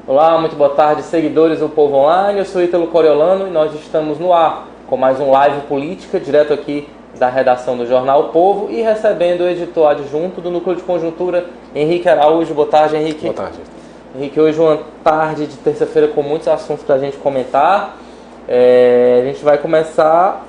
Olá, muito boa tarde, seguidores do Povo Online. Eu sou Ítalo Coriolano e nós estamos no ar com mais um Live Política, direto aqui da redação do jornal O Povo e recebendo o editor adjunto do Núcleo de Conjuntura, Henrique Araújo. Boa tarde, Henrique. Boa tarde. Henrique, hoje uma tarde de terça-feira com muitos assuntos para a gente comentar. A gente vai começar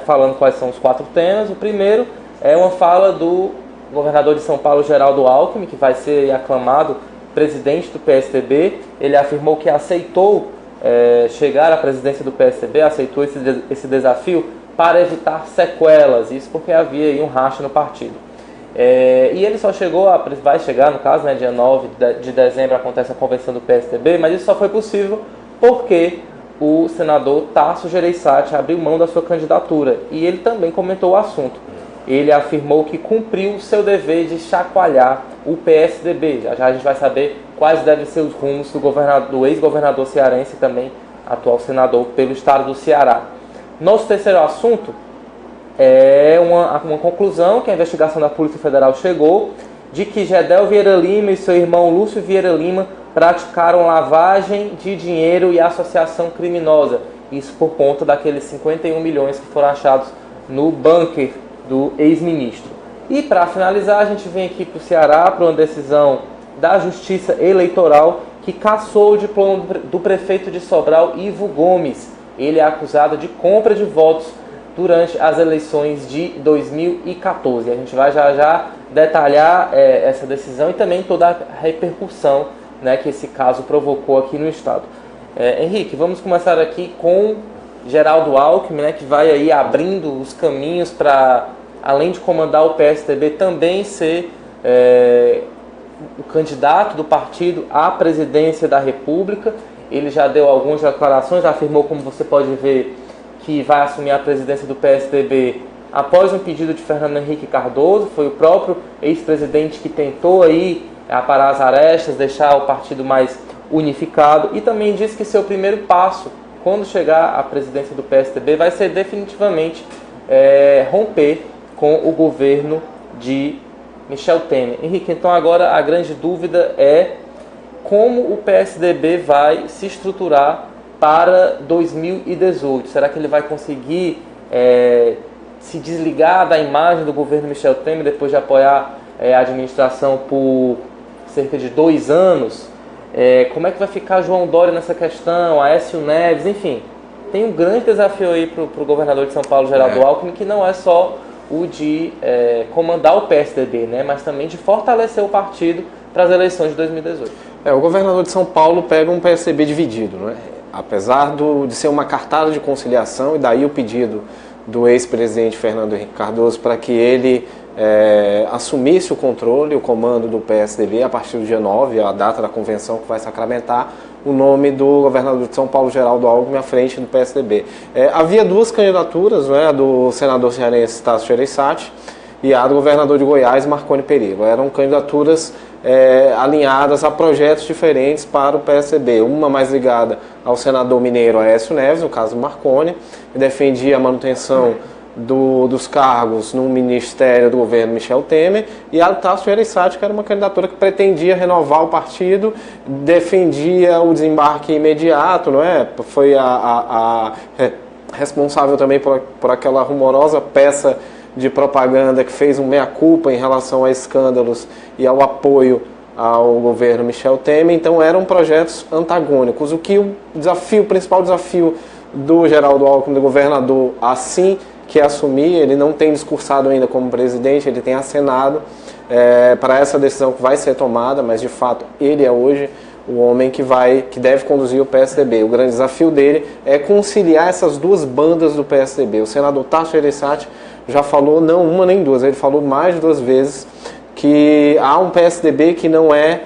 falando quais são os 4 temas. O primeiro é uma fala do governador de São Paulo, Geraldo Alckmin, que vai ser aclamado presidente do PSDB. Ele afirmou que aceitou chegar à presidência do PSDB, aceitou esse desafio para evitar sequelas, isso porque havia aí um racha no partido. E ele só vai chegar, no caso, dia 9 de dezembro acontece a convenção do PSDB, mas isso só foi possível porque o senador Tasso Gereissati abriu mão da sua candidatura e ele também comentou o assunto. Ele afirmou que cumpriu o seu dever de chacoalhar o PSDB. Já a gente vai saber quais devem ser os rumos do ex-governador cearense e também atual senador pelo estado do Ceará. Nosso terceiro assunto é uma conclusão que a investigação da Polícia Federal chegou de que Gedel Vieira Lima e seu irmão Lúcio Vieira Lima praticaram lavagem de dinheiro e associação criminosa. Isso por conta daqueles 51 milhões que foram achados no bunker do ex-ministro. E para finalizar, a gente vem aqui para o Ceará para uma decisão da Justiça Eleitoral que cassou o diploma do prefeito de Sobral, Ivo Gomes. Ele é acusado de compra de votos durante as eleições de 2014. A gente vai já detalhar essa decisão e também toda a repercussão que esse caso provocou aqui no estado. Henrique, vamos começar aqui com Geraldo Alckmin, que vai aí abrindo os caminhos para, além de comandar o PSDB, também ser o candidato do partido à presidência da República. Ele já deu algumas declarações, já afirmou, como você pode ver, que vai assumir a presidência do PSDB após um pedido de Fernando Henrique Cardoso. Foi o próprio ex-presidente que tentou aí aparar as arestas, deixar o partido mais unificado, e também disse que seu primeiro passo, quando chegar à presidência do PSDB, vai ser definitivamente romper com o governo de Michel Temer. Henrique, então agora a grande dúvida é como o PSDB vai se estruturar para 2018. Será que ele vai conseguir se desligar da imagem do governo Michel Temer depois de apoiar a administração por cerca de 2 anos? Como é que vai ficar João Dória nessa questão, Aécio Neves, enfim. Tem um grande desafio aí para o governador de São Paulo, Geraldo Alckmin, que não é só o de comandar o PSDB, mas também de fortalecer o partido para as eleições de 2018. O governador de São Paulo pega um PSDB dividido, apesar de ser uma cartada de conciliação, e daí o pedido do ex-presidente Fernando Henrique Cardoso para que ele assumisse o controle, o comando do PSDB a partir do dia 9, a data da convenção que vai sacramentar o nome do governador de São Paulo, Geraldo Alckmin, à frente do PSDB. Havia 2 candidaturas, a do senador cearense Tasso Gereissati e a do governador de Goiás, Marconi Perillo. Eram candidaturas alinhadas a projetos diferentes para o PSDB. Uma mais ligada ao senador mineiro Aécio Neves, no caso Marconi, que defendia a manutenção dos cargos no ministério do governo Michel Temer, e a Tasso Gereissati, que era uma candidatura que pretendia renovar o partido, defendia o desembarque imediato, Foi a responsável também por aquela rumorosa peça de propaganda que fez um meia-culpa em relação a escândalos e ao apoio ao governo Michel Temer. Então eram projetos antagônicos. O principal desafio do Geraldo Alckmin, do governador, assim que assumir, ele não tem discursado ainda como presidente, ele tem acenado para essa decisão que vai ser tomada, mas de fato ele é hoje o homem que deve conduzir o PSDB. O grande desafio dele é conciliar essas duas bandas do PSDB. O senador Tasso Gereissati já falou, não uma nem duas, ele falou mais de 2 vezes que há um PSDB que não é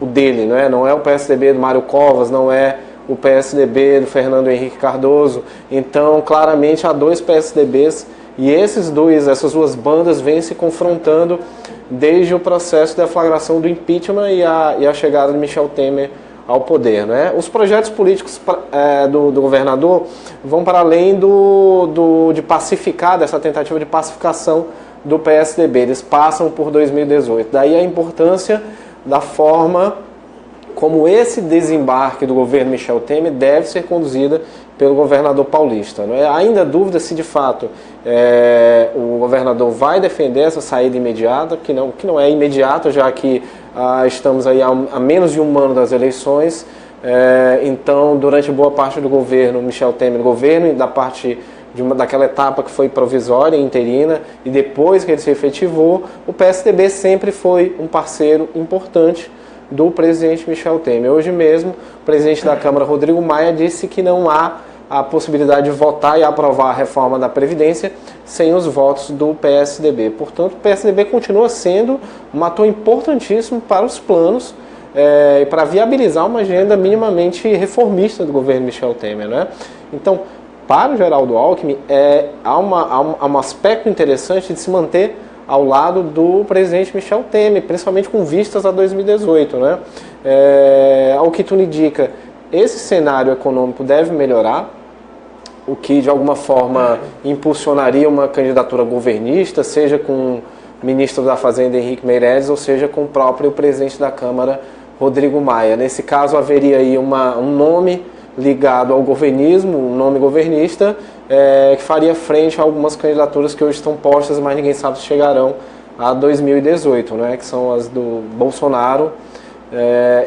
o dele, não é o PSDB do Mário Covas, não é o PSDB do Fernando Henrique Cardoso. Então, claramente, há 2 PSDBs e essas 2 bandas vêm se confrontando desde o processo de deflagração do impeachment e a chegada de Michel Temer ao poder. Os projetos políticos do governador vão para além de pacificar, dessa tentativa de pacificação do PSDB. Eles passam por 2018. Daí a importância da forma como esse desembarque do governo Michel Temer deve ser conduzida pelo governador paulista. Ainda dúvida se de fato o governador vai defender essa saída imediata, que não é imediata, já que estamos aí a menos de 1 ano das eleições. Então, durante boa parte do governo Michel Temer, governo da parte daquela etapa que foi provisória, interina, e depois que ele se efetivou, o PSDB sempre foi um parceiro importante do presidente Michel Temer. Hoje mesmo, o presidente da Câmara, Rodrigo Maia, disse que não há a possibilidade de votar e aprovar a reforma da Previdência sem os votos do PSDB. Portanto, o PSDB continua sendo um ator importantíssimo para os planos e para viabilizar uma agenda minimamente reformista do governo Michel Temer. Então, para o Geraldo Alckmin, há um aspecto interessante de se manter ao lado do presidente Michel Temer, principalmente com vistas a 2018. Ao que tudo indica, esse cenário econômico deve melhorar, o que de alguma forma impulsionaria uma candidatura governista, seja com o ministro da Fazenda Henrique Meirelles, ou seja com o próprio presidente da Câmara, Rodrigo Maia. Nesse caso, haveria aí um nome ligado ao governismo, um nome governista, que faria frente a algumas candidaturas que hoje estão postas, mas ninguém sabe se chegarão a 2018, que são as do Bolsonaro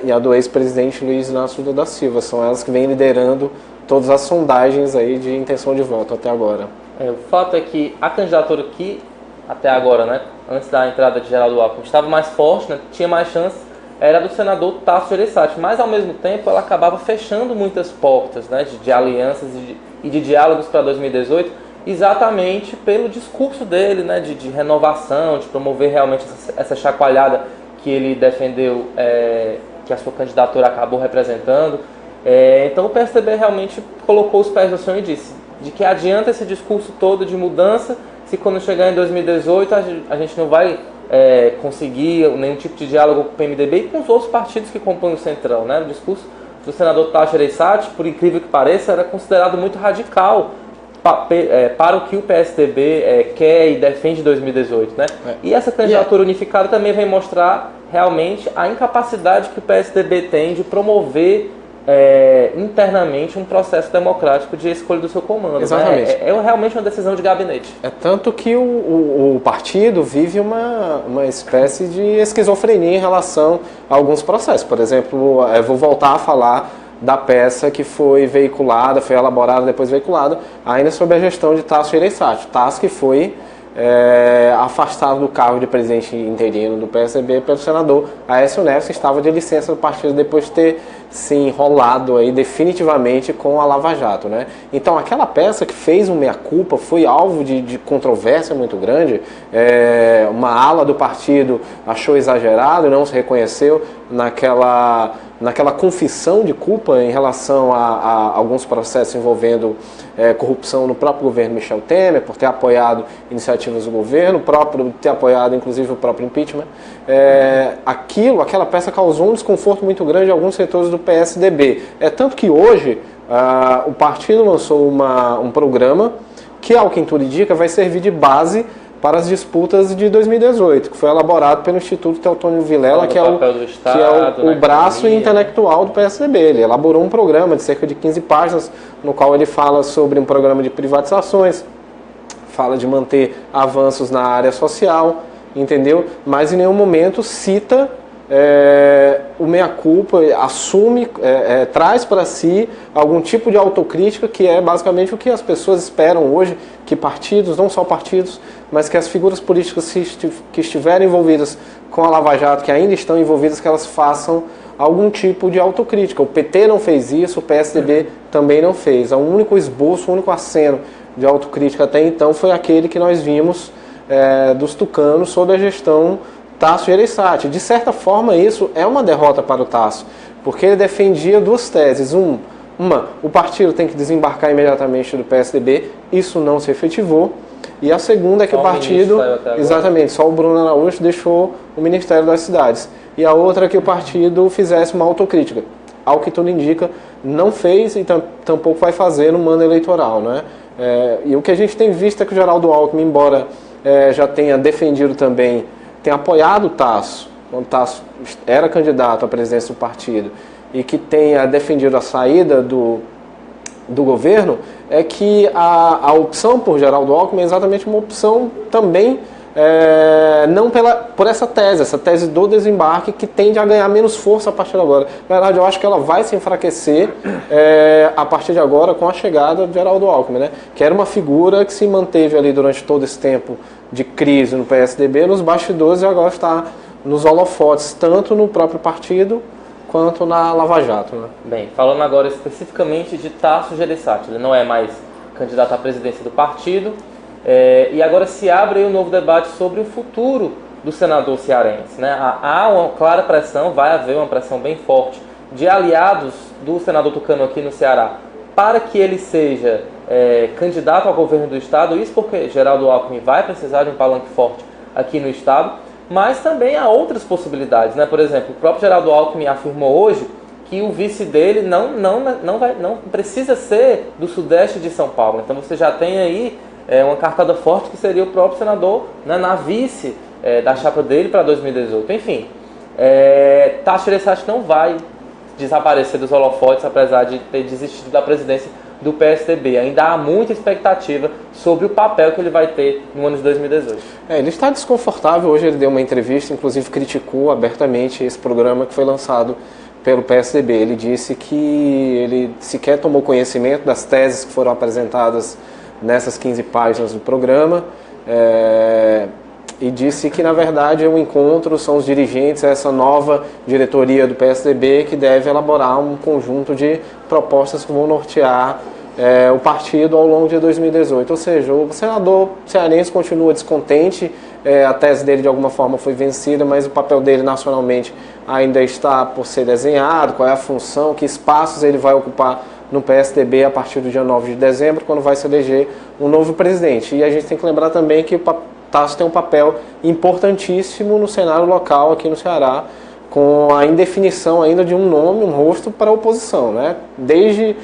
e a do ex-presidente Luiz Inácio Lula da Silva. São elas que vêm liderando todas as sondagens aí de intenção de voto até agora. O fato é que a candidatura que, até agora, antes da entrada de Geraldo Alckmin, estava mais forte, tinha mais chance, era do senador Tasso Gereissati, mas ao mesmo tempo ela acabava fechando muitas portas de alianças e de diálogos para 2018, exatamente pelo discurso dele, de renovação, de promover realmente essa chacoalhada que ele defendeu, que a sua candidatura acabou representando. Então o PSDB realmente colocou os pés no chão e disse de que adianta esse discurso todo de mudança se quando chegar em 2018 a gente não vai conseguir nenhum tipo de diálogo com o PMDB e com os outros partidos que compõem o Centrão. O discurso do senador Tasso Gereissati, por incrível que pareça, era considerado muito radical para o que o PSDB quer e defende em 2018. E essa candidatura unificada também vem mostrar realmente a incapacidade que o PSDB tem de promover internamente um processo democrático de escolha do seu comando. Exatamente. É realmente uma decisão de gabinete. Tanto que o partido vive uma espécie de esquizofrenia em relação a alguns processos. Por exemplo, eu vou voltar a falar da peça que foi veiculada, foi elaborada, depois veiculada, ainda sob a gestão de Tasso Gereissati. Tasso que foi afastado do cargo de presidente interino do PSDB pelo senador Aécio Neves, que estava de licença do partido depois de ter se enrolado aí definitivamente com a Lava Jato. Então aquela peça que fez um meia-culpa foi alvo de controvérsia muito grande. Uma ala do partido achou exagerado e não se reconheceu naquela confissão de culpa em relação a alguns processos envolvendo corrupção no próprio governo Michel Temer, por ter apoiado iniciativas do governo, ter apoiado inclusive o próprio impeachment. Aquela peça causou um desconforto muito grande em alguns setores do PSDB. Tanto que hoje o partido lançou um programa que, ao que tudo indica, vai servir de base para as disputas de 2018, que foi elaborado pelo Instituto Teotônio Vilela, que é o braço intelectual do PSDB. Ele elaborou um programa de cerca de 15 páginas, no qual ele fala sobre um programa de privatizações, fala de manter avanços na área social, entendeu? Mas em nenhum momento cita o meia-culpa, assume, traz para si algum tipo de autocrítica, que é basicamente o que as pessoas esperam hoje, que partidos, não só partidos, mas que as figuras políticas que estiverem envolvidas com a Lava Jato, que ainda estão envolvidas, que elas façam algum tipo de autocrítica. O PT não fez isso, o PSDB também não fez. O único esboço, o único aceno de autocrítica até então foi aquele que nós vimos dos tucanos sob a gestão Tasso Gereissati. De certa forma, isso é uma derrota para o Tasso, porque ele defendia duas teses. O partido tem que desembarcar imediatamente do PSDB, isso não se efetivou. E a segunda é que o partido, exatamente, só o Bruno Araújo deixou o Ministério das Cidades. E a outra é que o partido fizesse uma autocrítica. Ao que tudo indica, não fez e tampouco vai fazer no ano eleitoral, né? E o que a gente tem visto é que o Geraldo Alckmin, embora já tenha defendido também, tem apoiado o Tasso, quando o Tasso era candidato à presidência do partido, e que tenha defendido a saída do governo, é que a opção por Geraldo Alckmin é exatamente uma opção também não por essa tese do desembarque, que tende a ganhar menos força a partir de agora. Na verdade, eu acho que ela vai se enfraquecer a partir de agora com a chegada de Geraldo Alckmin, né? Que era uma figura que se manteve ali durante todo esse tempo de crise no PSDB, nos bastidores, e agora está nos holofotes, tanto no próprio partido quanto na Lava Jato, né? Bem, falando agora especificamente de Tasso Gereissati, ele não é mais candidato à presidência do partido, e agora se abre um novo debate sobre o futuro do senador cearense, né? Há uma clara pressão, vai haver uma pressão bem forte de aliados do senador tucano aqui no Ceará para que ele seja candidato ao governo do estado, isso porque Geraldo Alckmin vai precisar de um palanque forte aqui no estado, mas também há outras possibilidades, né? Por exemplo, o próprio Geraldo Alckmin afirmou hoje que o vice dele não precisa ser do sudeste de São Paulo. Então você já tem aí uma cartada forte que seria o próprio senador, né, na vice da chapa dele para 2018. Enfim, Tasso Gereissati não vai desaparecer dos holofotes, apesar de ter desistido da presidência do PSDB. Ainda há muita expectativa sobre o papel que ele vai ter no ano de 2018. Ele está desconfortável. Hoje ele deu uma entrevista, inclusive criticou abertamente esse programa que foi lançado pelo PSDB. Ele disse que ele sequer tomou conhecimento das teses que foram apresentadas nessas 15 páginas do programa, e disse que, na verdade, o encontro são os dirigentes, essa nova diretoria do PSDB, que deve elaborar um conjunto de propostas que vão nortear o partido ao longo de 2018. Ou seja, o senador cearense continua descontente, a tese dele de alguma forma foi vencida, mas o papel dele nacionalmente ainda está por ser desenhado, qual é a função, que espaços ele vai ocupar no PSDB a partir do dia 9 de dezembro, quando vai se eleger um novo presidente. E a gente tem que lembrar também que o Tasso tem um papel importantíssimo no cenário local aqui no Ceará, com a indefinição ainda de um nome, um rosto para a oposição, né? Desde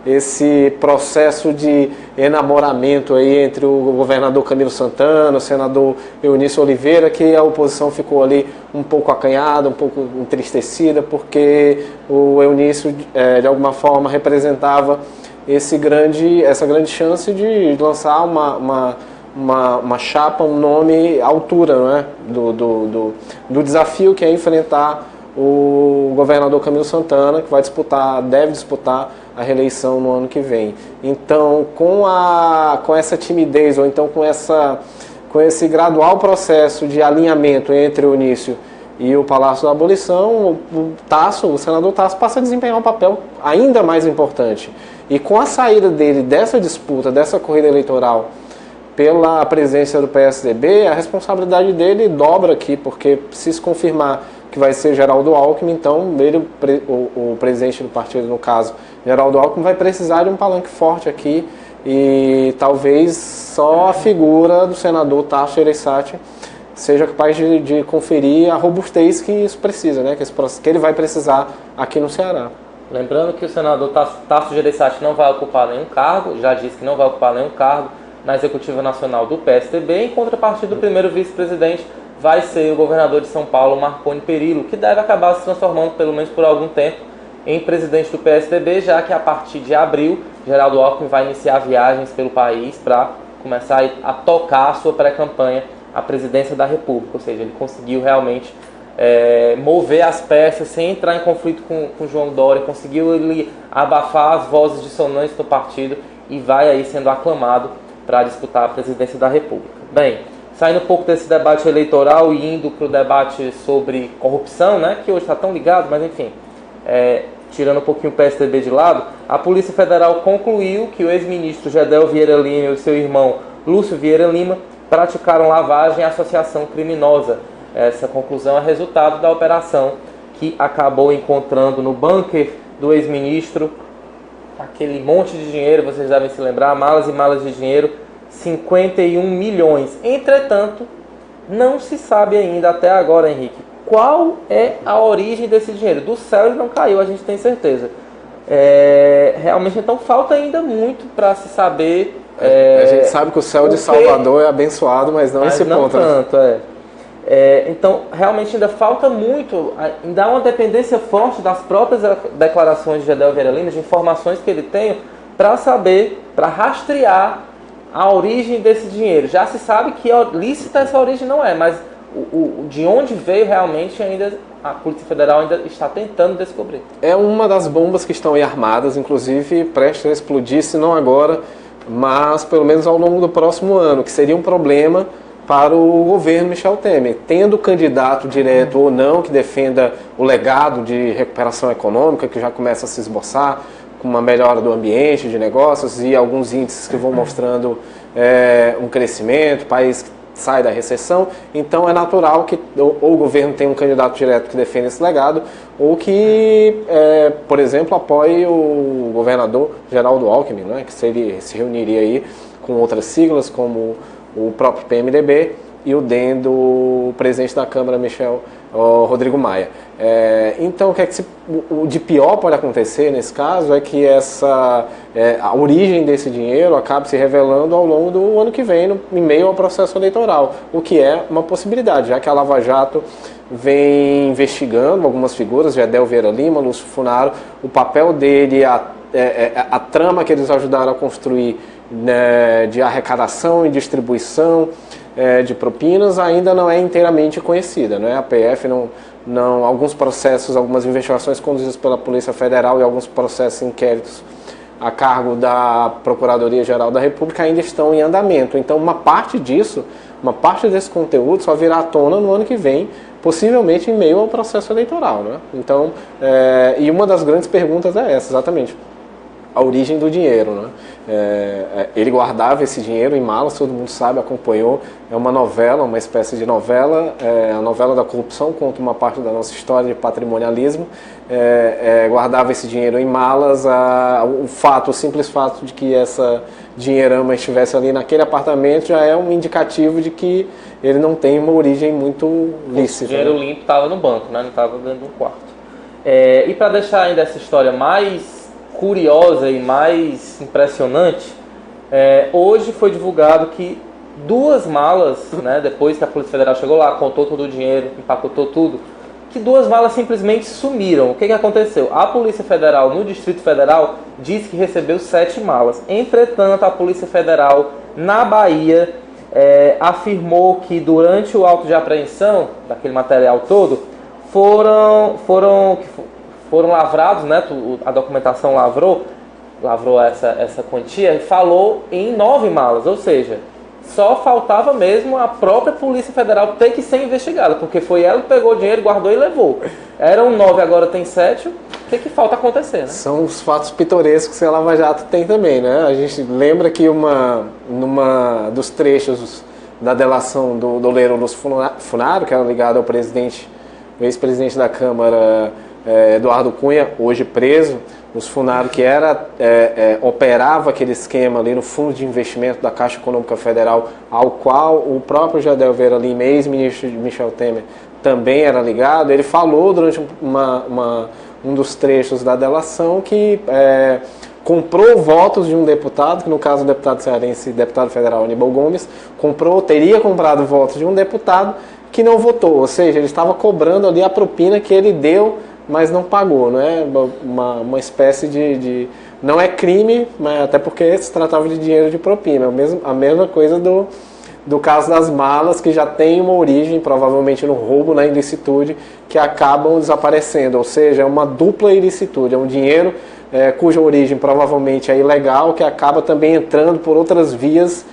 esse processo de enamoramento aí entre o governador Camilo Santana, o senador Eunício Oliveira, que a oposição ficou ali um pouco acanhada, um pouco entristecida, porque o Eunício, de alguma forma, representava essa grande chance de lançar uma chapa, um nome à altura, né, do desafio que é enfrentar o governador Camilo Santana, que deve disputar a reeleição no ano que vem. Então, com essa timidez, ou então com esse gradual processo de alinhamento entre o Eunício e o Palácio da Abolição, o senador Tasso passa a desempenhar um papel ainda mais importante. E com a saída dele dessa disputa, dessa corrida eleitoral pela presidência do PSDB, a responsabilidade dele dobra aqui, porque se confirmar que vai ser Geraldo Alckmin, então o presidente do partido, no caso, Geraldo Alckmin, vai precisar de um palanque forte aqui, e talvez só a figura do senador Tasso Gereissati seja capaz de conferir a robustez que isso precisa, né? Que ele vai precisar aqui no Ceará. Lembrando que o senador Tasso Gereissati não vai ocupar nenhum cargo, já disse que não vai ocupar nenhum cargo na Executiva Nacional do PSDB, em contrapartida do primeiro vice-presidente vai ser o governador de São Paulo, Marconi Perillo, que deve acabar se transformando, pelo menos por algum tempo, em presidente do PSDB, já que a partir de abril, Geraldo Alckmin vai iniciar viagens pelo país para começar a tocar a sua pré-campanha à presidência da República, ou seja, ele conseguiu realmente mover as peças sem entrar em conflito com João Dória, conseguiu ele abafar as vozes dissonantes do partido e vai aí sendo aclamado para disputar a presidência da República. Bem, saindo um pouco desse debate eleitoral e indo para o debate sobre corrupção, né, que hoje está tão ligado, mas enfim, tirando um pouquinho o PSDB de lado, a Polícia Federal concluiu que o ex-ministro Gedel Vieira Lima e o seu irmão Lúcio Vieira Lima praticaram lavagem e associação criminosa. Essa conclusão é resultado da operação que acabou encontrando no bunker do ex-ministro aquele monte de dinheiro, vocês devem se lembrar, malas e malas de dinheiro, 51 milhões. Entretanto, não se sabe ainda até agora, Henrique, qual é a origem desse dinheiro. Do céu ele não caiu, a gente tem certeza. Realmente, então, falta ainda muito para se saber. A gente sabe que o céu de Salvador é abençoado, mas não esse ponto. Não tanto, então, realmente ainda falta muito, ainda há uma dependência forte das próprias declarações de Gedel Vieira Lima, de informações que ele tem, para saber, para rastrear a origem desse dinheiro. Já se sabe que lícita essa origem não é, mas de onde veio realmente ainda a Polícia Federal ainda está tentando descobrir. É uma das bombas que estão aí armadas, inclusive prestes a explodir, se não agora, mas pelo menos ao longo do próximo ano, que seria um problema para o governo Michel Temer, tendo candidato direto ou não que defenda o legado de recuperação econômica que já começa a se esboçar, com uma melhora do ambiente de negócios e alguns índices que vão mostrando um crescimento, o país que sai da recessão. Então é natural que ou o governo tenha um candidato direto que defenda esse legado, ou que, por exemplo, apoie o governador Geraldo Alckmin, né, que se reuniria aí com outras siglas, como o próprio PMDB e o DEM do presidente da Câmara, Rodrigo Maia. Então, o de pior pode acontecer nesse caso é que a origem desse dinheiro acabe se revelando ao longo do ano que vem, em meio ao processo eleitoral, o que é uma possibilidade, já que a Lava Jato vem investigando algumas figuras, Gedel Vieira Lima, Lúcio Funaro, o papel dele, a trama que eles ajudaram a construir, né, de arrecadação e distribuição de propinas ainda não é inteiramente conhecida, né? A PF alguns processos, algumas investigações conduzidas pela Polícia Federal e alguns processos inquéritos a cargo da Procuradoria-Geral da República ainda estão em andamento. Então uma parte desse conteúdo só virá à tona no ano que vem, possivelmente em meio ao processo eleitoral, né? Então, e uma das grandes perguntas é essa, exatamente. A origem do dinheiro, né? Ele guardava esse dinheiro em malas, todo mundo sabe, acompanhou. É uma novela, uma espécie de novela, a novela da corrupção, conta uma parte da nossa história de patrimonialismo. Guardava esse dinheiro em malas. O simples fato de que essa dinheirama estivesse ali naquele apartamento já é um indicativo de que ele não tem uma origem muito lícita. O dinheiro limpo estava no banco, né? Não estava dentro de um quarto. E para deixar ainda essa história mais curiosa e mais impressionante, hoje foi divulgado que 2 malas, né, depois que a Polícia Federal chegou lá, contou todo o dinheiro, empacotou tudo, que 2 malas simplesmente sumiram. O que aconteceu? A Polícia Federal no Distrito Federal disse que recebeu 7 malas. Entretanto, a Polícia Federal na Bahia afirmou que durante o auto de apreensão daquele material todo foram lavrados, né? A documentação lavrou essa quantia e falou em 9 malas, ou seja, só faltava mesmo a própria Polícia Federal ter que ser investigada, porque foi ela que pegou o dinheiro, guardou e levou. Eram 9, agora tem 7, o que falta acontecer, né? São os fatos pitorescos que a Lava Jato tem também, né? A gente lembra que numa dos trechos da delação do doleiro Lúcio Funaro, que era ligado ao ex-presidente da Câmara, Eduardo Cunha, hoje preso, os Funaro, que operava aquele esquema ali no Fundo de Investimento da Caixa Econômica Federal, ao qual o próprio Gedel Vieira Lima, ex-ministro de Michel Temer, também era ligado. Ele falou durante um dos trechos da delação que comprou votos de um deputado, que no caso o deputado cearense, deputado federal Aníbal Gomes, teria comprado votos de um deputado que não votou, ou seja, ele estava cobrando ali a propina que ele deu, mas não pagou, não é uma espécie de... Não é crime, mas até porque se tratava de dinheiro de propina, a mesma coisa do caso das malas, que já tem uma origem, provavelmente no roubo, na ilicitude, que acabam desaparecendo. Ou seja, é uma dupla ilicitude, é um dinheiro cuja origem provavelmente é ilegal, que acaba também entrando por outras vias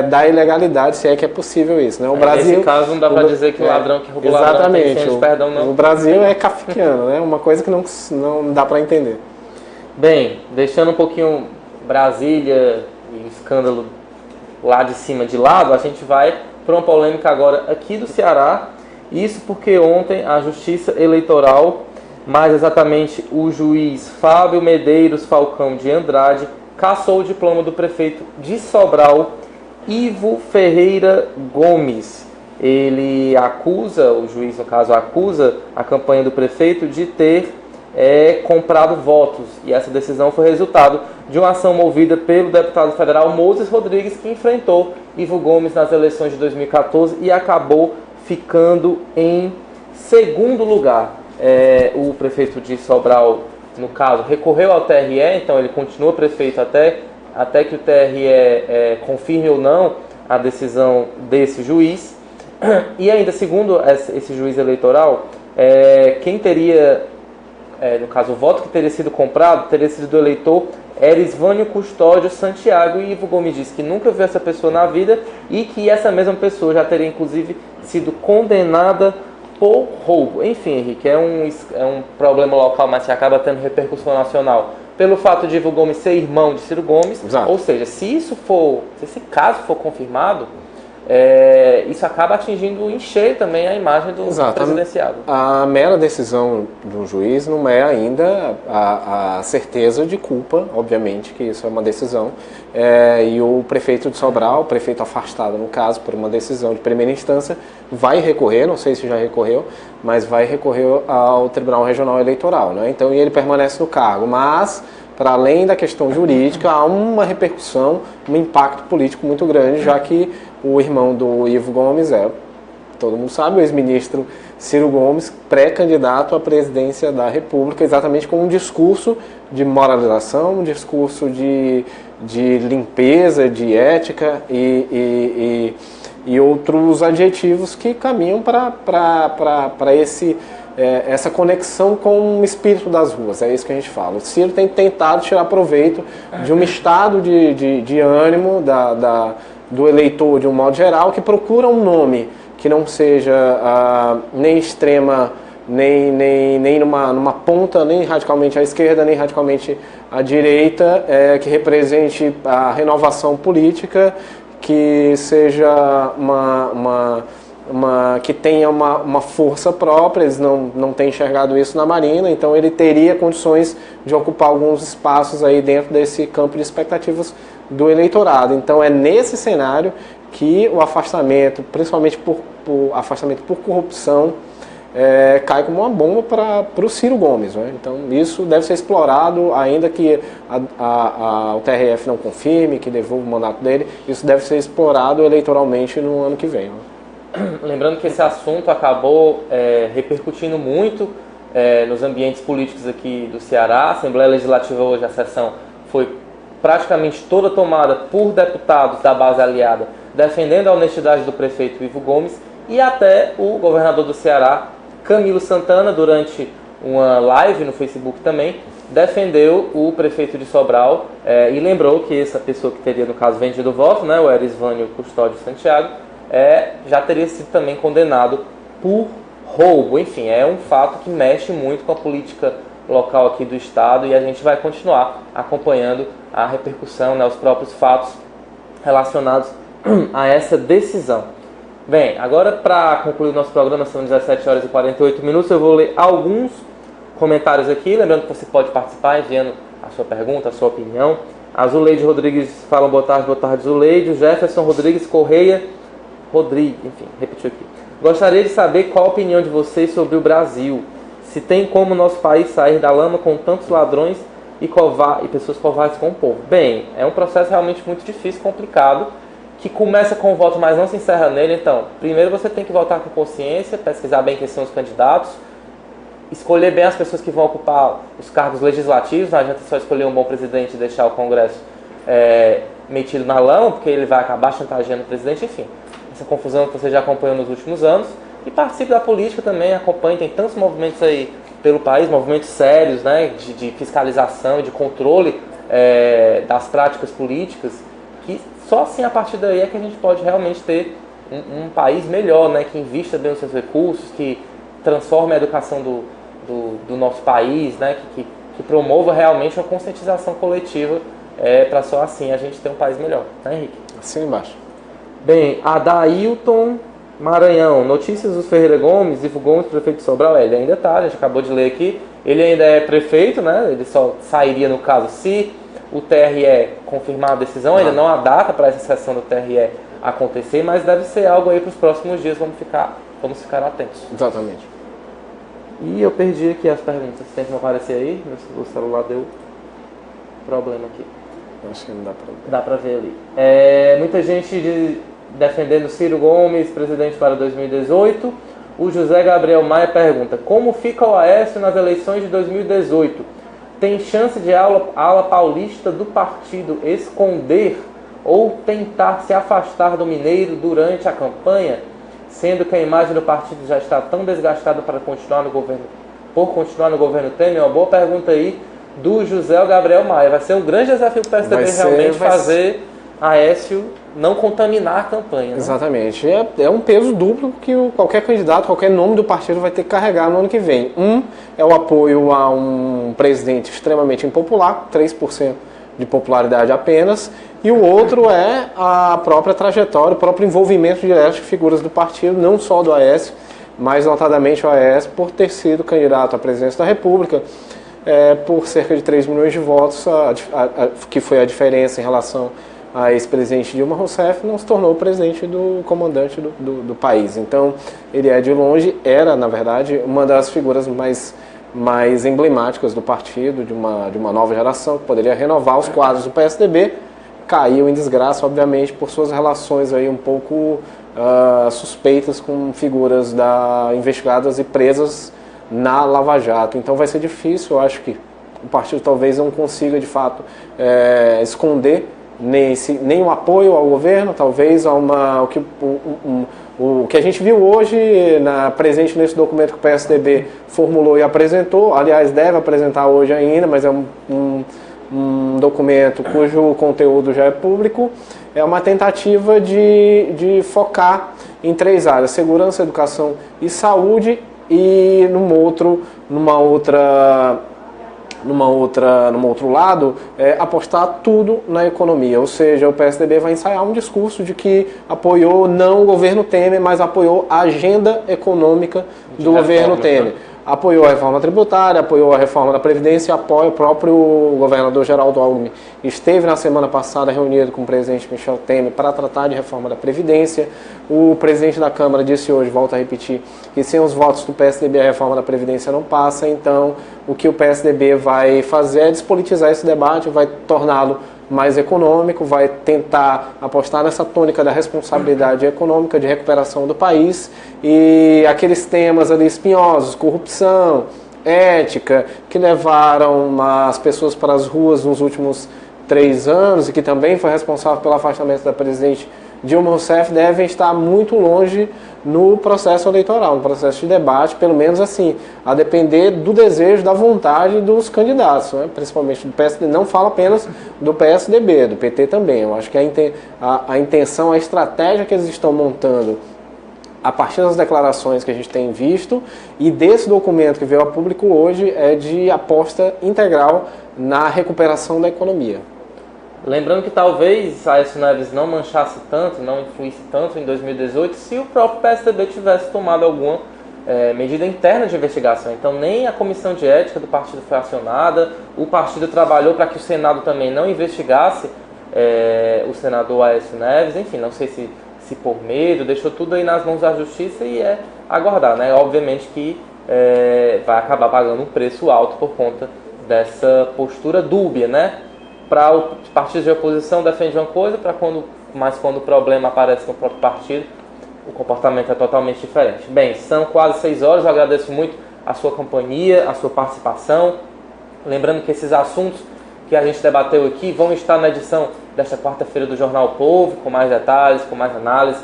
da ilegalidade, se é que é possível isso, né? O Brasil, nesse caso não dá para dizer que o ladrão que roubou ladrão tem senso de perdão, não. O Brasil é kafkiano, né? Uma coisa que não dá para entender. Bem, deixando um pouquinho Brasília e o escândalo lá de cima de lado, a gente vai para uma polêmica agora aqui do Ceará. Isso porque ontem a Justiça Eleitoral, mais exatamente o juiz Fábio Medeiros Falcão de Andrade, cassou o diploma do prefeito de Sobral, Ivo Ferreira Gomes. Ele acusa, o juiz no caso acusa a campanha do prefeito de ter comprado votos. E essa decisão foi resultado de uma ação movida pelo deputado federal Moses Rodrigues, que enfrentou Ivo Gomes nas eleições de 2014 e acabou ficando em segundo lugar. O prefeito de Sobral, no caso, recorreu ao TRE, então ele continua prefeito até que o TRE confirme ou não a decisão desse juiz. E ainda, segundo esse juiz eleitoral, quem teria, no caso, o voto que teria sido comprado, teria sido do eleitor Erisvânio Custódio Santiago, e Ivo Gomes disse que nunca viu essa pessoa na vida e que essa mesma pessoa já teria, inclusive, sido condenada por roubo. Enfim, Henrique, é um problema local, mas que acaba tendo repercussão nacional pelo fato de Ivo Gomes ser irmão de Ciro Gomes. Exato. Ou seja, se esse caso for confirmado, isso acaba atingindo em cheio também a imagem do presidenciável. A mera decisão do juiz não é ainda a certeza de culpa, obviamente, que isso é uma decisão. E o prefeito de Sobral, o prefeito afastado, no caso, por uma decisão de primeira instância, vai recorrer, não sei se já recorreu, mas vai recorrer ao Tribunal Regional Eleitoral, né? Então, ele permanece no cargo, mas, para além da questão jurídica, há uma repercussão, um impacto político muito grande, já que o irmão do Ivo Gomes todo mundo sabe, o ex-ministro Ciro Gomes, pré-candidato à presidência da República, exatamente com um discurso de moralização, um discurso de limpeza, de ética e outros adjetivos que caminham para essa conexão com o espírito das ruas. É isso que a gente fala. O Ciro tem tentado tirar proveito de um estado de ânimo do eleitor, de um modo geral, que procura um nome que não seja nem extrema, nem numa ponta, nem radicalmente à esquerda, nem radicalmente à direita, que represente a renovação política, que seja que tenha uma força própria. Eles não têm enxergado isso na Marina, então ele teria condições de ocupar alguns espaços aí dentro desse campo de expectativas do eleitorado. Então é nesse cenário que o afastamento, principalmente por afastamento por corrupção, cai como uma bomba para o Ciro Gomes, né? Então isso deve ser explorado, ainda que o TRF não confirme, que devolva o mandato dele, isso deve ser explorado eleitoralmente no ano que vem, né? Lembrando que esse assunto acabou repercutindo muito nos ambientes políticos aqui do Ceará. A Assembleia Legislativa hoje, a sessão foi praticamente toda tomada por deputados da base aliada, defendendo a honestidade do prefeito Ivo Gomes, e até o governador do Ceará, Camilo Santana, durante uma live no Facebook também, defendeu o prefeito de Sobral e lembrou que essa pessoa que teria, no caso, vendido o voto, né, o Erisvânio Custódio Santiago, já teria sido também condenado por roubo. Enfim, é um fato que mexe muito com a política local aqui do estado, e a gente vai continuar acompanhando a repercussão, né, os próprios fatos relacionados a essa decisão. Bem, agora, para concluir o nosso programa, são 17 horas e 48 minutos, eu vou ler alguns comentários aqui, lembrando que você pode participar enviando a sua pergunta, a sua opinião. A Zuleide Rodrigues fala boa tarde, Zuleide. O Jefferson Rodrigues Correia enfim, repetiu aqui. Gostaria de saber qual a opinião de vocês sobre o Brasil. Se tem como nosso país sair da lama com tantos ladrões e pessoas covardes com o povo. Bem, é um processo realmente muito difícil, complicado, que começa com o voto, mas não se encerra nele. Então, primeiro você tem que votar com consciência, pesquisar bem quem são os candidatos, escolher bem as pessoas que vão ocupar os cargos legislativos. Não adianta só escolher um bom presidente e deixar o Congresso metido na lama, porque ele vai acabar chantageando o presidente. Enfim, essa confusão que você já acompanhou nos últimos anos, e participe da política também, acompanhe, tem tantos movimentos aí pelo país, movimentos sérios, né, de fiscalização e de controle das práticas políticas, que só assim a partir daí é que a gente pode realmente ter um país melhor, né, que invista bem os seus recursos, que transforme a educação do nosso país, né, que promova realmente uma conscientização coletiva, para só assim a gente ter um país melhor, né, Henrique? Assim embaixo. Bem, Adailton Maranhão, notícias dos Ferreira Gomes, Ivo Gomes, prefeito de Sobral. Ele ainda está, a gente acabou de ler aqui, ele ainda é prefeito, né? Ele só sairia no caso se o TRE confirmar a decisão, ainda não há data para essa sessão do TRE acontecer, mas deve ser algo aí para os próximos dias, vamos ficar atentos. Exatamente. E eu perdi aqui as perguntas, tentam aparecer aí, o celular deu problema aqui. Acho que não dá para ver. Dá para ver ali. Muita gente defendendo Ciro Gomes, presidente para 2018. O José Gabriel Maia pergunta: como fica o Aécio nas eleições de 2018? Tem chance de a ala paulista do partido esconder ou tentar se afastar do Mineiro durante a campanha, sendo que a imagem do partido já está tão desgastada para continuar no governo Temer? Uma boa pergunta aí do José Gabriel Maia. Vai ser um grande desafio para o PSDB realmente fazer Aécio não contaminar a campanha. Né? Exatamente. É um peso duplo que qualquer candidato, qualquer nome do partido vai ter que carregar no ano que vem. É o apoio a um presidente extremamente impopular, 3% de popularidade apenas, e o outro é a própria trajetória, o próprio envolvimento direto de figuras do partido, não só do Aécio, mas notadamente o Aécio, por ter sido candidato à presidência da República, por cerca de 3 milhões de votos, que foi a diferença em relação a ex-presidente Dilma Rousseff, não se tornou o presidente do comandante do país. Então, ele de longe, era, na verdade, uma das figuras mais emblemáticas do partido, de uma nova geração, que poderia renovar os quadros do PSDB. Caiu em desgraça, obviamente, por suas relações aí um pouco suspeitas com figuras investigadas e presas na Lava Jato. Então vai ser difícil, eu acho que o partido talvez não consiga, de fato, esconder nem o apoio ao governo, talvez o que a gente viu hoje presente nesse documento que o PSDB formulou e apresentou, aliás, deve apresentar hoje ainda, mas é um documento cujo conteúdo já é público, é uma tentativa de focar em 3 áreas: segurança, educação e saúde, e num outro lado, apostar tudo na economia. Ou seja, o PSDB vai ensaiar um discurso de que apoiou não o governo Temer, mas apoiou a agenda econômica do governo Temer. Apoiou a reforma tributária, apoiou a reforma da Previdência, apoia o próprio governador Geraldo Alckmin. Esteve na semana passada reunido com o presidente Michel Temer para tratar de reforma da Previdência. O presidente da Câmara disse hoje, volto a repetir, que sem os votos do PSDB a reforma da Previdência não passa. Então, o que o PSDB vai fazer é despolitizar esse debate, vai torná-lo mais econômico, vai tentar apostar nessa tônica da responsabilidade econômica, de recuperação do país, e aqueles temas ali espinhosos, corrupção, ética, que levaram as pessoas para as ruas nos últimos 3 anos e que também foi responsável pelo afastamento da presidente Dilma Rousseff, devem estar muito longe no processo eleitoral, no processo de debate, pelo menos assim, a depender do desejo, da vontade dos candidatos, né? Principalmente do PSD, não falo apenas do PSDB, do PT também. Eu acho que a intenção, a estratégia que eles estão montando a partir das declarações que a gente tem visto e desse documento que veio a público hoje é de aposta integral na recuperação da economia. Lembrando que talvez Aécio Neves não manchasse tanto, não influísse tanto em 2018 se o próprio PSDB tivesse tomado alguma medida interna de investigação. Então nem a comissão de ética do partido foi acionada, o partido trabalhou para que o Senado também não investigasse o senador Aécio Neves, enfim, não sei se por medo, deixou tudo aí nas mãos da justiça e aguardar, né? Obviamente que vai acabar pagando um preço alto por conta dessa postura dúbia, né? Para os partidos de oposição defende uma coisa, mas quando o problema aparece no próprio partido, o comportamento é totalmente diferente. Bem, são quase 6 horas, eu agradeço muito a sua companhia, a sua participação. Lembrando que esses assuntos que a gente debateu aqui vão estar na edição desta quarta-feira do Jornal Povo, com mais detalhes, com mais análise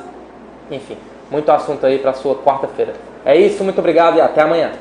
Enfim, muito assunto aí para sua quarta-feira. É isso, muito obrigado e até amanhã.